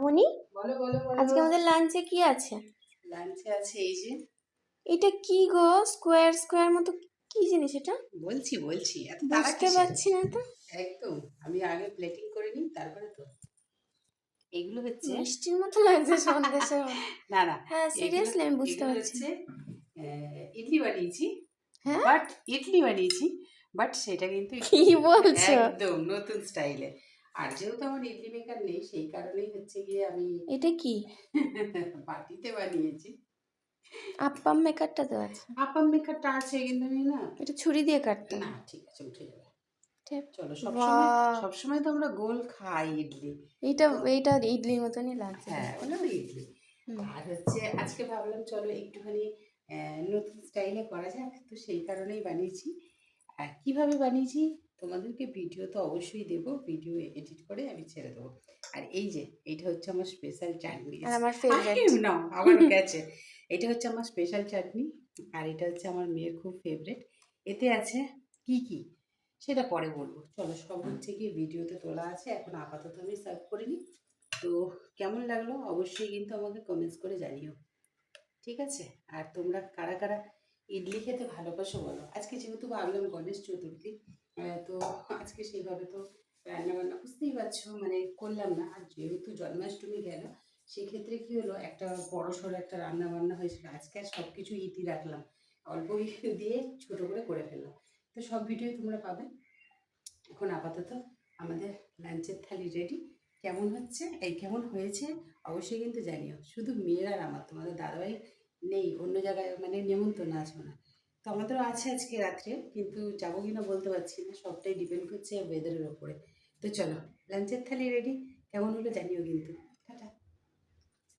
মামনি, বলো বলো বলো। আজকে আমাদের লাঞ্চে কি আছে? লাঞ্চে আছে এই যে, এটা কি গো? স্কোয়ার স্কোয়ার মতো কি জিনিস এটা? বলছি বলছি এত তাড়া বুঝতে কিসের? পারছি না তো। একদম, আমি আগে প্লেটিং করে নিই তারপরে তো। এগুলো হচ্ছে মিষ্টির মতো লাগছে সন্দেশের মতো। না না, হ্যাঁ, এগুলো সিরিয়াসলি আমি বুঝতে এগুলো পারছি হচ্ছে না। ইডলি বানিয়েছি। হ্যাঁ, বাট ইডলি বানিয়েছি, বাট সেটা কিন্তু কি বলছো? একদম নতুন স্টাইলে। আর যেহেতু আমার ইডলি মেকার নেই, সেই কারণেই হচ্ছে গিয়ে আমি এটা কি? বাটিতে বানিয়েছি। আপ্পাম মেকারটা তো আছে। আপাম মেকারটা আছে কিন্তু আমি না, এটা ছুরি দিয়ে কাটতে না হয়। ঠিক আছে উঠে যাবে। ঠিক। চলো, সবসময় বাহ, সবসময় তো আমরা গোল খাই ইডলি। এইটা তো এইটা ইডলির মতনই লাগছে হ্যাঁ, দেখতে ওটা না? তো ইডলি। হুম। আর হচ্ছে আজকে ভাবলাম চলো একটুখানি নতুন স্টাইলে করা যাক, তো সেই কারণেই বানিয়েছি। আর কীভাবে বানিয়েছি তোমাদেরকে ভিডিও তো অবশ্যই দেবো, ভিডিও এডিট করে আমি ছেড়ে দেবো। আর এই যে এইটা হচ্ছে আমার স্পেশাল চাটনি। আর আমার ফেভারিট। নাও আবারও গেছে। এটা হচ্ছে আমার স্পেশাল চাটনি, আর এটা হচ্ছে আমার মেয়ের খুব ফেভারিট। এতে আছে কি কি সেটা পরে বলবো। চলো, সব হচ্ছে গিয়ে ভিডিওতে তোলা আছে, এখন আপাতত আমি সার্ভ করে নিই। তো কেমন লাগলো অবশ্যই কিন্তু আমাকে কমেন্টস করে জানিও, ঠিক আছে? আর তোমরা কারা কারা ইডলি খেতে ভালোবাসো বলো। আজকে যেহেতু ভাবলাম গণেশ চতুর্থী, তো আজকে সেইভাবে তো রান্নাবান্না বুঝতেই পারছো মানে করলাম না। আর যেহেতু জন্মাষ্টমী গেল, সেক্ষেত্রে কী হলো, একটা বড়সড় একটা রান্না বান্না হয়েছিল। আজকে আর সব কিছু ইতি রাখলাম, অল্প দিয়ে ছোটো করে ফেললাম। তো সব ভিডিও তোমরা পাবে। এখন আপাতত আমাদের লাঞ্চের থালি রেডি। কেমন হচ্ছে, এই কেমন হয়েছে অবশ্যই কিন্তু জানিও। শুধু মেয়ের আর আমার, তোমাদের দাদাভাই নেই, অন্য জায়গায় মানে নেমন্তন্ন আছে না। তো আমাদেরও আছে আজকে রাত্রে, কিন্তু যাবো কি না বলতে পারছি না, সবটাই ডিপেন্ড করছে ওয়েদারের ওপরে। তো চলো, লাঞ্চের থালি রেডি, কেমন হলো জানিও কিন্তু।